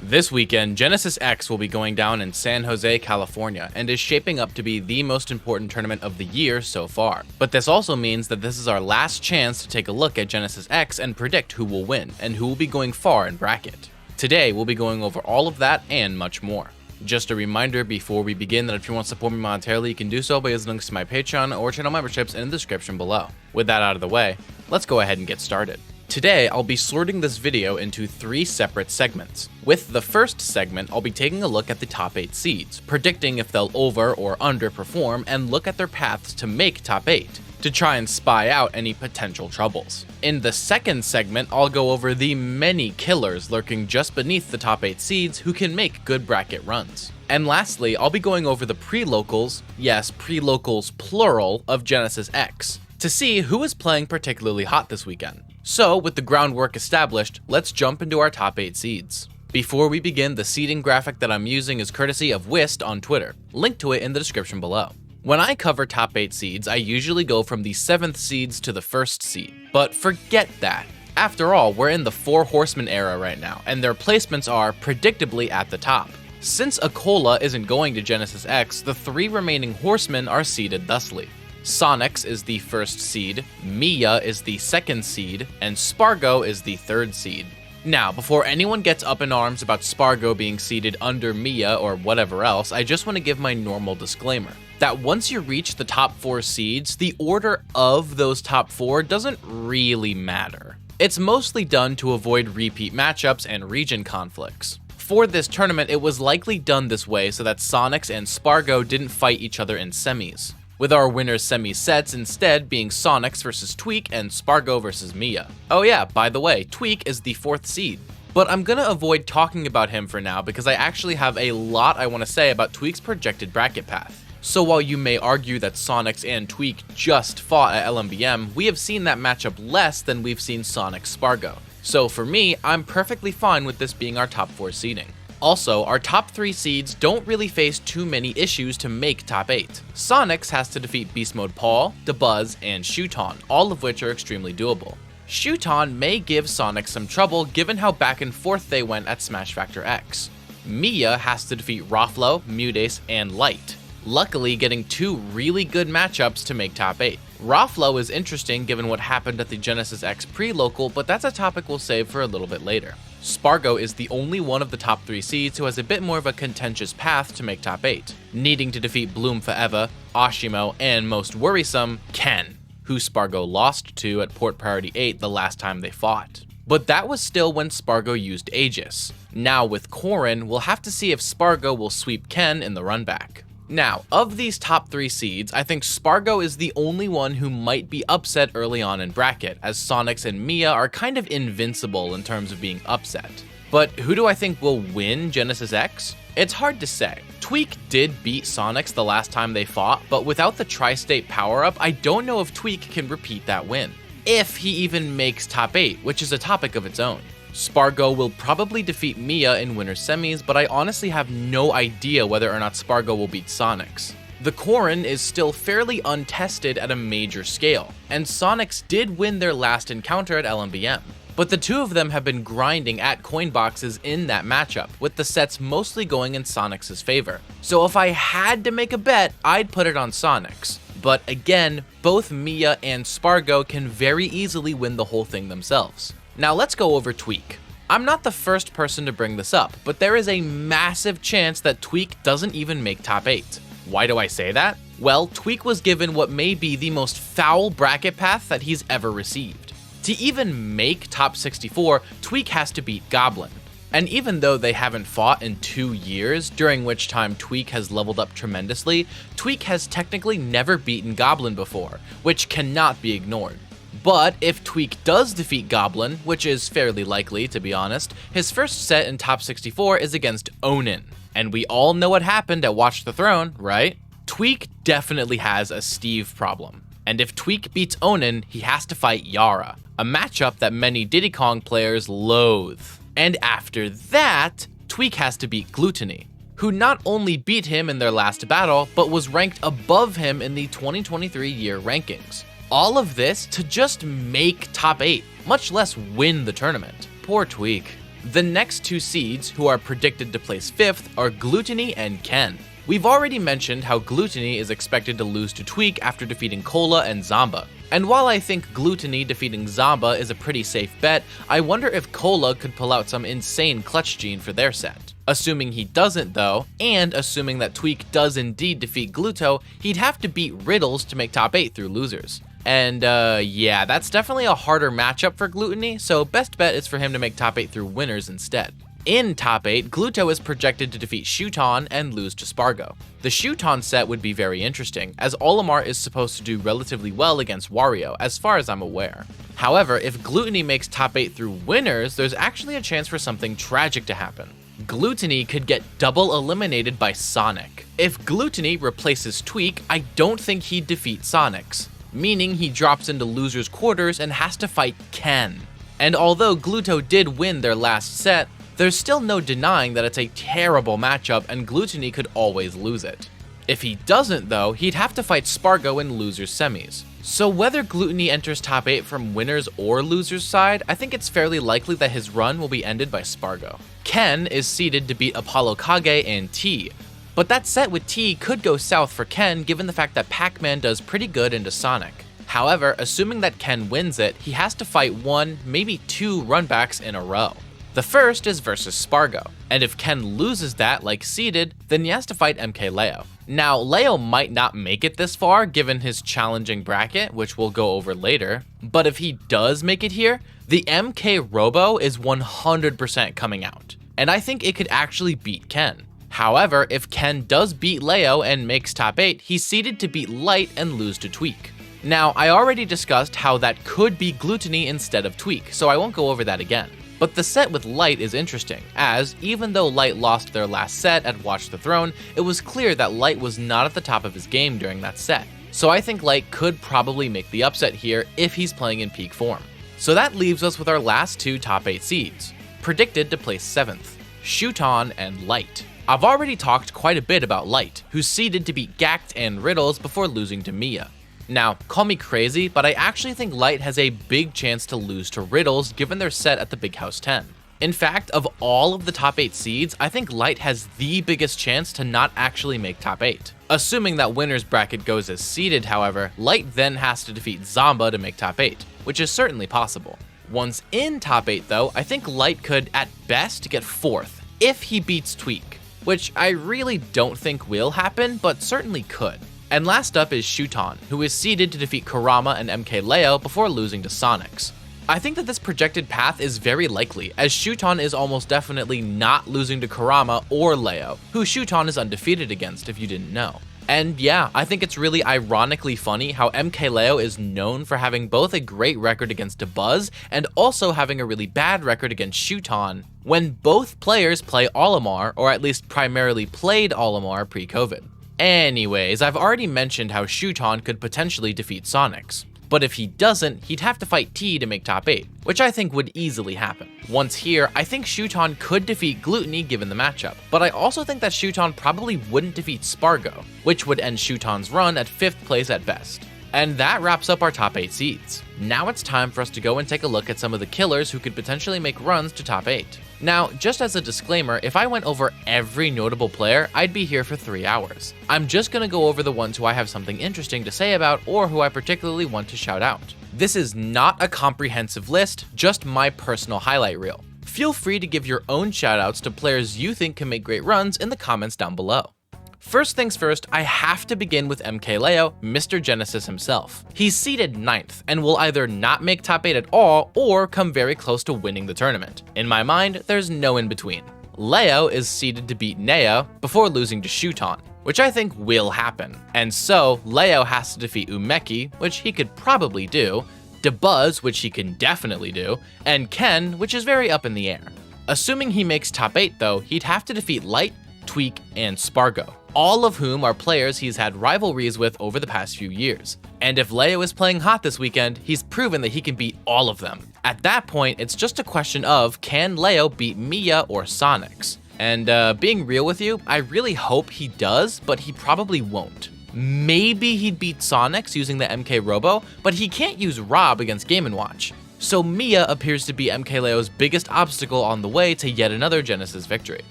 This weekend, Genesis X will be going down in San Jose, California, and is shaping up to be the most important tournament of the year so far. But this also means that this is our last chance to take a look at Genesis X and predict who will win, and who will be going far in bracket. Today, we'll be going over all of that and much more. Just a reminder before we begin that if you want to support me monetarily, you can do so by using links to my Patreon or channel memberships in the description below. With that out of the way, let's go ahead and get started. Today, I'll be sorting this video into 3 separate segments. With the first segment, I'll be taking a look at the top 8 seeds, predicting if they'll over or underperform, and look at their paths to make top 8, to try and spy out any potential troubles. In the second segment, I'll go over the many killers lurking just beneath the top 8 seeds who can make good bracket runs. And lastly, I'll be going over the pre-locals, yes, pre-locals plural, of Genesis X, to see who is playing particularly hot this weekend. So, with the groundwork established, let's jump into our top 8 seeds. Before we begin, the seeding graphic that I'm using is courtesy of Whist on Twitter. Link to it in the description below. When I cover top 8 seeds, I usually go from the 7th seeds to the 1st seed. But forget that. After all, we're in the 4 Horsemen era right now, and their placements are predictably at the top. Since Akola isn't going to Genesis X, the 3 remaining Horsemen are seeded thusly. Sonix is the 1st seed, Mia is the 2nd seed, and Spargo is the 3rd seed. Now, before anyone gets up in arms about Spargo being seeded under Mia or whatever else, I just want to give my normal disclaimer. That once you reach the top 4 seeds, the order of those top 4 doesn't really matter. It's mostly done to avoid repeat matchups and region conflicts. For this tournament, it was likely done this way so that Sonix and Spargo didn't fight each other in semis, with our winners semi sets instead being Sonix versus Tweak and Spargo versus Mia. Oh yeah, by the way, Tweak is the 4th seed. But I'm gonna avoid talking about him for now because I actually have a lot I want to say about Tweak's projected bracket path. So while you may argue that Sonix and Tweak just fought at LMBM, we have seen that matchup less than we've seen Sonix Spargo. So for me, I'm perfectly fine with this being our top 4 seeding. Also, our top 3 seeds don't really face too many issues to make top 8. Sonix has to defeat Beast Mode Paul, DeBuzz, and Shuton, all of which are extremely doable. Shuton may give Sonix some trouble given how back and forth they went at Smash Factor X. Mia has to defeat Roflo, Mudace, and Light, luckily getting 2 really good matchups to make top 8. Roflo is interesting given what happened at the Genesis X pre-local, but that's a topic we'll save for a little bit later. Spargo is the only one of the top 3 seeds who has a bit more of a contentious path to make top 8, needing to defeat Bloom Forever, Ashimo, and most worrisome, Ken, who Spargo lost to at Port Priority 8 the last time they fought. But that was still when Spargo used Aegis. Now with Corrin, we'll have to see if Spargo will sweep Ken in the run back. Now, of these top 3 seeds, I think Spargo is the only one who might be upset early on in bracket, as Sonix and Mia are kind of invincible in terms of being upset. But who do I think will win Genesis X? It's hard to say. Tweak did beat Sonix the last time they fought, but without the Tri-State power-up, I don't know if Tweak can repeat that win. If he even makes top 8, which is a topic of its own. Spargo will probably defeat Mia in winner's semis, but I honestly have no idea whether or not Spargo will beat Sonix. The Corrin is still fairly untested at a major scale, and Sonix did win their last encounter at LMBM. But the 2 of them have been grinding at coin boxes in that matchup, with the sets mostly going in Sonix's favor. So if I had to make a bet, I'd put it on Sonix. But again, both Mia and Spargo can very easily win the whole thing themselves. Now let's go over Tweak. I'm not the first person to bring this up, but there is a massive chance that Tweak doesn't even make top 8. Why do I say that? Well, Tweak was given what may be the most foul bracket path that he's ever received. To even make top 64, Tweak has to beat Goblin. And even though they haven't fought in 2 years, during which time Tweak has leveled up tremendously, Tweak has technically never beaten Goblin before, which cannot be ignored. But if Tweak does defeat Goblin, which is fairly likely to be honest, his first set in top 64 is against Onin. And we all know what happened at Watch the Throne, right? Tweak definitely has a Steve problem. And if Tweak beats Onin, he has to fight Yara, a matchup that many Diddy Kong players loathe. And after that, Tweak has to beat Gluttony, who not only beat him in their last battle, but was ranked above him in the 2023 year rankings. All of this to just make top 8, much less win the tournament. Poor Tweak. The next two seeds, who are predicted to place 5th, are Gluttony and Ken. We've already mentioned how Gluttony is expected to lose to Tweak after defeating Cola and Zamba. And while I think Gluttony defeating Zamba is a pretty safe bet, I wonder if Cola could pull out some insane clutch gene for their set. Assuming he doesn't though, and assuming that Tweak does indeed defeat Gluto, he'd have to beat Riddles to make top 8 through losers. And yeah, that's definitely a harder matchup for Gluttony, so best bet is for him to make top 8 through winners instead. In top 8, Gluto is projected to defeat Shuton and lose to Spargo. The Shuton set would be very interesting, as Olimar is supposed to do relatively well against Wario, as far as I'm aware. However, if Gluttony makes top 8 through winners, there's actually a chance for something tragic to happen. Gluttony could get double eliminated by Sonic. If Gluttony replaces Tweak, I don't think he'd defeat Sonix, meaning he drops into losers quarters and has to fight Ken. And although Gluto did win their last set, there's still no denying that it's a terrible matchup and Gluttony could always lose it. If he doesn't though, he'd have to fight Spargo in losers semis. So whether Gluttony enters top 8 from winners or losers side, I think it's fairly likely that his run will be ended by Spargo. Ken is seeded to beat Apollo Kage and T, but that set with T could go south for Ken given the fact that Pac-Man does pretty good into Sonic. However, assuming that Ken wins it, he has to fight 1, maybe 2 runbacks in a row. The first is versus Spargo, and if Ken loses that like seeded, then he has to fight MkLeo. Now, Leo might not make it this far given his challenging bracket, which we'll go over later, but if he does make it here, the MK Robo is 100% coming out, and I think it could actually beat Ken. However, if Ken does beat Leo and makes top 8, he's seeded to beat Light and lose to Tweak. Now, I already discussed how that could be Gluttony instead of Tweak, so I won't go over that again. But the set with Light is interesting, as even though Light lost their last set at Watch the Throne, it was clear that Light was not at the top of his game during that set. So I think Light could probably make the upset here if he's playing in peak form. So that leaves us with our last 2 top 8 seeds, predicted to place 7th, Shuton and Light. I've already talked quite a bit about Light, who's seeded to beat Gact and Riddles before losing to Mia. Now, call me crazy, but I actually think Light has a big chance to lose to Riddles given their set at the Big House 10. In fact, of all of the top 8 seeds, I think Light has the biggest chance to not actually make top 8. Assuming that winner's bracket goes as seeded, however, Light then has to defeat Zamba to make top 8, which is certainly possible. Once in top 8 though, I think Light could at best get 4th, if he beats Tweak, which I really don't think will happen, but certainly could. And last up is Shuton, who is seeded to defeat Kurama and MkLeo before losing to Sonix. I think that this projected path is very likely, as Shuton is almost definitely not losing to Kurama or Leo, who Shuton is undefeated against if you didn't know. And yeah, I think it's really ironically funny how MkLeo is known for having both a great record against Dabuz and also having a really bad record against Shuton, when both players play Olimar, or at least primarily played Olimar pre-COVID. Anyways, I've already mentioned how Shuton could potentially defeat Sonix, but if he doesn't, he'd have to fight T to make top 8, which I think would easily happen. Once here, I think Shuton could defeat Gluttony given the matchup, but I also think that Shuton probably wouldn't defeat Spargo, which would end Shuton's run at 5th place at best. And that wraps up our top 8 seeds. Now it's time for us to go and take a look at some of the killers who could potentially make runs to top 8. Now, just as a disclaimer, if I went over every notable player, I'd be here for 3 hours. I'm just gonna go over the ones who I have something interesting to say about or who I particularly want to shout out. This is not a comprehensive list, just my personal highlight reel. Feel free to give your own shoutouts to players you think can make great runs in the comments down below. First things first, I have to begin with MkLeo, Mr. Genesis himself. He's seeded 9th and will either not make top 8 at all or come very close to winning the tournament. In my mind, there's no in between. Leo is seeded to beat Nea before losing to Shuton, which I think will happen. And so, Leo has to defeat Umeki, which he could probably do, Dabuz, which he can definitely do, and Ken, which is very up in the air. Assuming he makes top 8 though, he'd have to defeat Light, Tweak, and Spargo, all of whom are players he's had rivalries with over the past few years. And if Leo is playing hot this weekend, he's proven that he can beat all of them. At that point, it's just a question of, can Leo beat Mia or Sonix? And being real with you, I really hope he does, but he probably won't. Maybe he'd beat Sonix using the MK Robo, but he can't use Rob against Game & Watch. So Mia appears to be MkLeo's biggest obstacle on the way to yet another Genesis victory.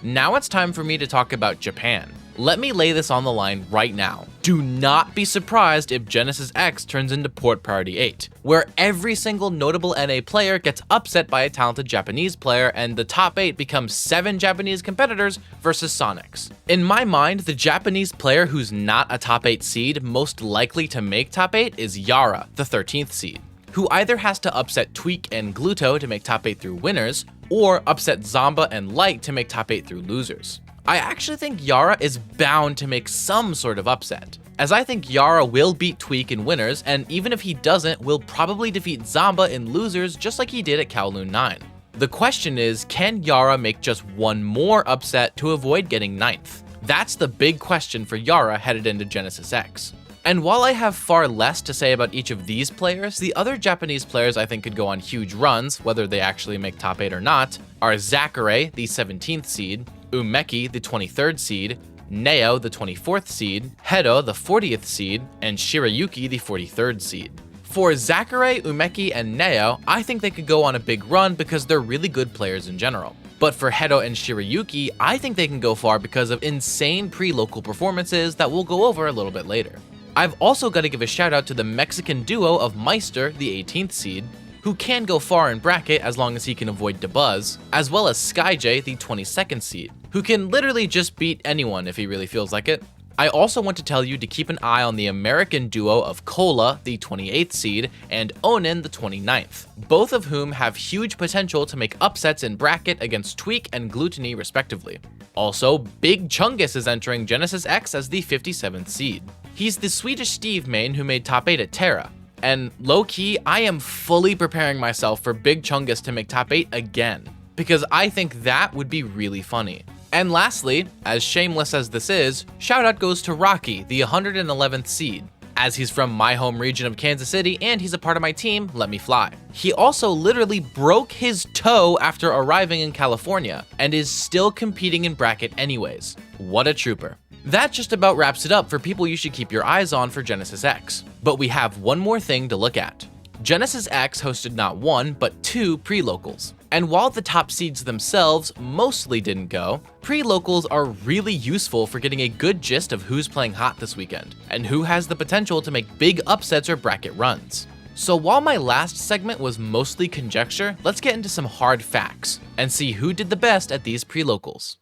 Now it's time for me to talk about Japan. Let me lay this on the line right now. Do not be surprised if Genesis X turns into Port Priority 8, where every single notable NA player gets upset by a talented Japanese player and the top 8 becomes 7 Japanese competitors versus Sonix. In my mind, the Japanese player who's not a top 8 seed most likely to make top 8 is Yara, the 13th seed, who either has to upset Tweak and Gluto to make top 8 through winners, or upset Zomba and Light to make top 8 through losers. I actually think Yara is bound to make some sort of upset, as I think Yara will beat Tweak in winners, and even if he doesn't, will probably defeat Zomba in losers just like he did at Kowloon 9. The question is, can Yara make just one more upset to avoid getting 9th? That's the big question for Yara headed into Genesis X. And while I have far less to say about each of these players, the other Japanese players I think could go on huge runs, whether they actually make top 8 or not, are Zachary, the 17th seed, Umeki, the 23rd seed, Neo, the 24th seed, Hedo, the 40th seed, and Shirayuki, the 43rd seed. For Zachary, Umeki, and Neo, I think they could go on a big run because they're really good players in general. But for Hedo and Shirayuki, I think they can go far because of insane pre-local performances that we'll go over a little bit later. I've also got to give a shout out to the Mexican duo of Meister, the 18th seed, who can go far in bracket as long as he can avoid Dabuzz, as well as SkyJ, the 22nd seed, who can literally just beat anyone if he really feels like it. I also want to tell you to keep an eye on the American duo of Cola, the 28th seed, and Onin, the 29th, both of whom have huge potential to make upsets in bracket against Tweak and Gluttony respectively. Also, Big Chungus is entering Genesis X as the 57th seed. He's the Swedish Steve main who made top 8 at Terra. And low-key, I am fully preparing myself for Big Chungus to make top 8 again, because I think that would be really funny. And lastly, as shameless as this is, shoutout goes to Rocky, the 111th seed. As he's from my home region of Kansas City and he's a part of my team, Let Me Fly. He also literally broke his toe after arriving in California, and is still competing in bracket anyways. What a trooper. That just about wraps it up for people you should keep your eyes on for Genesis X. But we have one more thing to look at. Genesis X hosted not one, but 2 pre-locals. And while the top seeds themselves mostly didn't go, pre-locals are really useful for getting a good gist of who's playing hot this weekend, and who has the potential to make big upsets or bracket runs. So while my last segment was mostly conjecture, let's get into some hard facts, and see who did the best at these pre-locals.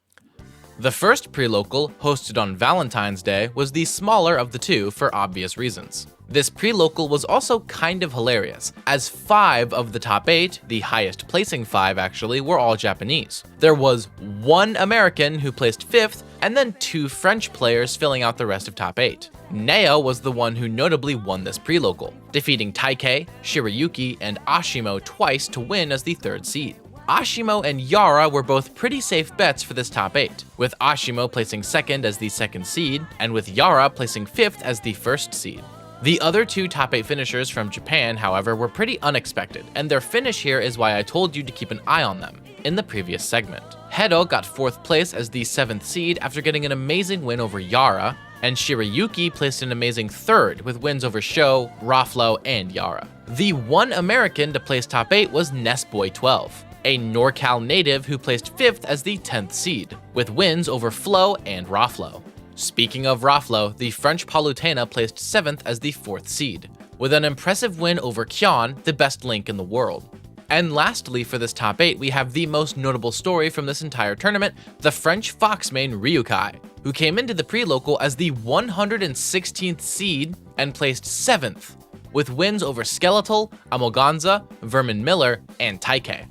The first pre-local, hosted on Valentine's Day, was the smaller of the 2 for obvious reasons. This pre-local was also kind of hilarious, as 5 of the top 8, the highest placing 5 actually, were all Japanese. There was 1 American who placed 5th, and then 2 French players filling out the rest of top 8. Neo was the one who notably won this pre-local, defeating Taikei, Shirayuki, and Ashimo twice to win as the 3rd seed. Ashimo and Yara were both pretty safe bets for this top 8, with Ashimo placing 2nd as the 2nd seed, and with Yara placing 5th as the 1st seed. The other 2 top 8 finishers from Japan, however, were pretty unexpected, and their finish here is why I told you to keep an eye on them in the previous segment. Hedo got 4th place as the 7th seed after getting an amazing win over Yara, and Shirayuki placed an amazing 3rd with wins over Sho, Raflo, and Yara. The 1 American to place top 8 was Nessboy12, a NorCal native who placed 5th as the 10th seed, with wins over Flo and Raflo. Speaking of Raflo, the French Palutena placed 7th as the 4th seed, with an impressive win over Kyon, the best link in the world. And lastly, for this top 8, we have the most notable story from this entire tournament, the French Fox main Ryukai, who came into the pre-local as the 116th seed and placed 7th, with wins over Skeletal, Amoganza, Vermin Miller, and Taikei.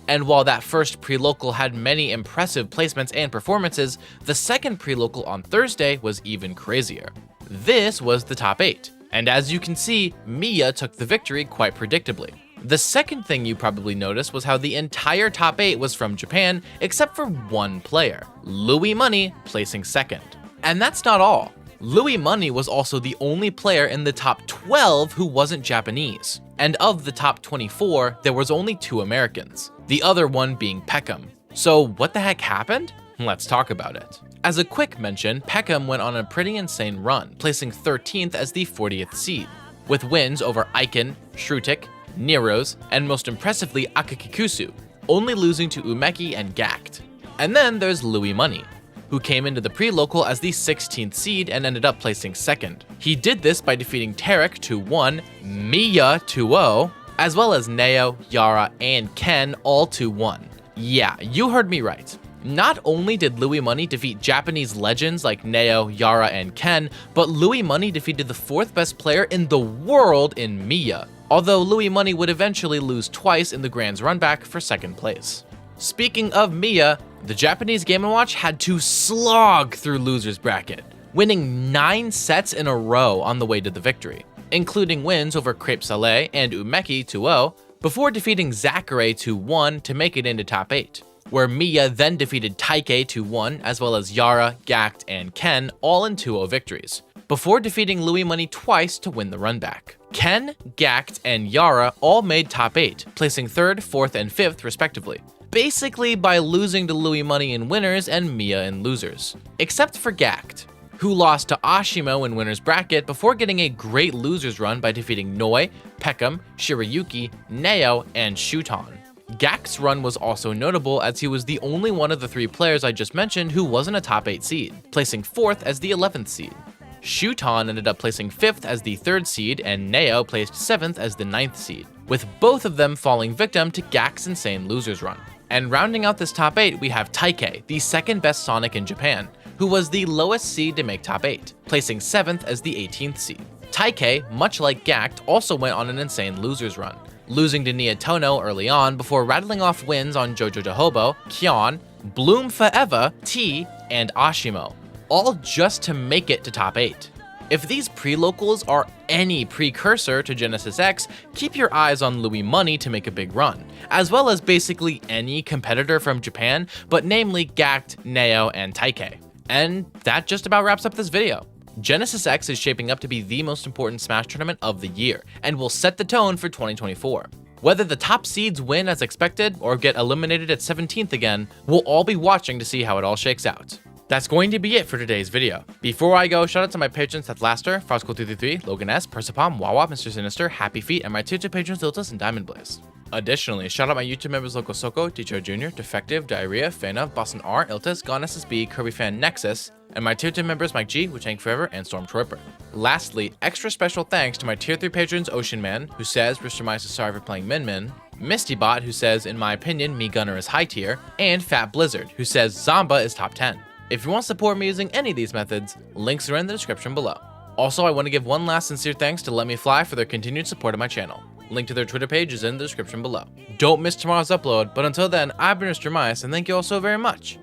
And while that first pre-local had many impressive placements and performances, the second pre-local on Thursday was even crazier. This was the top 8, and as you can see, Mia took the victory quite predictably. The second thing you probably noticed was how the entire top 8 was from Japan, except for 1 player, Louis Money placing 2nd. And that's not all. Louis Money was also the only player in the top 12 who wasn't Japanese. And of the top 24, there was only 2 Americans, the other one being Peckham. So what the heck happened? Let's talk about it. As a quick mention, Peckham went on a pretty insane run, placing 13th as the 40th seed, with wins over Icon, Shrutik, Neros, and most impressively Akakikusu, only losing to Umeki and Gact. And then there's Louis Money, who came into the pre-local as the 16th seed and ended up placing second. He did this by defeating Tarek 2-1, Miya 2-0, as well as Neo, Yara, and Ken all 2-1. Yeah, you heard me right. Not only did Louis Money defeat Japanese legends like Neo, Yara, and Ken, but Louis Money defeated the 4th best player in the world in Miya, although Louis Money would eventually lose twice in the Grand's runback for 2nd place. Speaking of Miya, the Japanese Game & Watch had to slog through losers bracket, winning 9 sets in a row on the way to the victory, including wins over Crepe Saleh and Umeki 2-0, before defeating Zachary 2-1 to make it into top 8, where Miya then defeated Taike 2-1, as well as Yara, Gact, and Ken all in 2-0 victories, before defeating Louis Money twice to win the runback. Ken, Gact, and Yara all made top 8, placing 3rd, 4th, and 5th respectively, basically by losing to Louis Money in winners and Miya in losers, except for Gact, who lost to Ashimo in winners bracket before getting a great losers run by defeating Noi, Peckham, Shirayuki, Neo, and Shuton. Gact's run was also notable as he was the only one of the 3 players I just mentioned who wasn't a top 8 seed, placing 4th as the 11th seed. Shuton ended up placing 5th as the 3rd seed, and Neo placed 7th as the 9th seed, with both of them falling victim to Gact's insane losers run. And rounding out this top 8, we have Taike, the 2nd best Sonic in Japan, who was the lowest seed to make top 8, placing 7th as the 18th seed. Taike, much like Gact, also went on an insane losers run, losing to Nia Tono early on before rattling off wins on Jojo Johobo, Kyon, Bloom Forever, T, and Ashimo, all just to make it to top 8. If these pre-locals are any precursor to Genesis X, keep your eyes on Louis Money to make a big run, as well as basically any competitor from Japan, but namely Gact, Neo, and Taike. And that just about wraps up this video. Genesis X is shaping up to be the most important Smash tournament of the year, and will set the tone for 2024. Whether the top seeds win as expected or get eliminated at 17th again, we'll all be watching to see how it all shakes out. That's going to be it for today's video. Before I go, shout out to my patrons Seth Laster, Frosco333, Logan S, Persipom, Wawa, Mr. Sinister, Happy Feet, and my tier 2 patrons Diltus and Diamond Blaze. Additionally, shout out my YouTube members Loco Soko, Teacher Jr., Defective, Diarrhea, Fana, Boston R, Iltis, Gone SSB, Kirby Fan Nexus, and my tier 2 members Mike G, Wu-Tang Forever, and Stormtrooper. Lastly, extra special thanks to my tier 3 patrons Ocean Man, who says Mr. Mice is sorry for playing Min Min, Mistybot, who says in my opinion Me Gunner is high tier, and Fat Blizzard, who says Zamba is top 10. If you want to support me using any of these methods, links are in the description below. Also, I want to give one last sincere thanks to Let Me Fly for their continued support of my channel. Link to their Twitter page is in the description below. Don't miss tomorrow's upload, but until then, I've been Mr. Mice, and thank you all so very much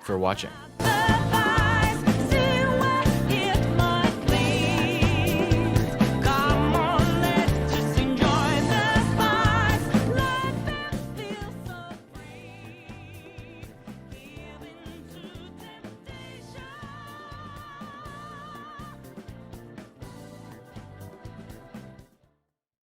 for watching.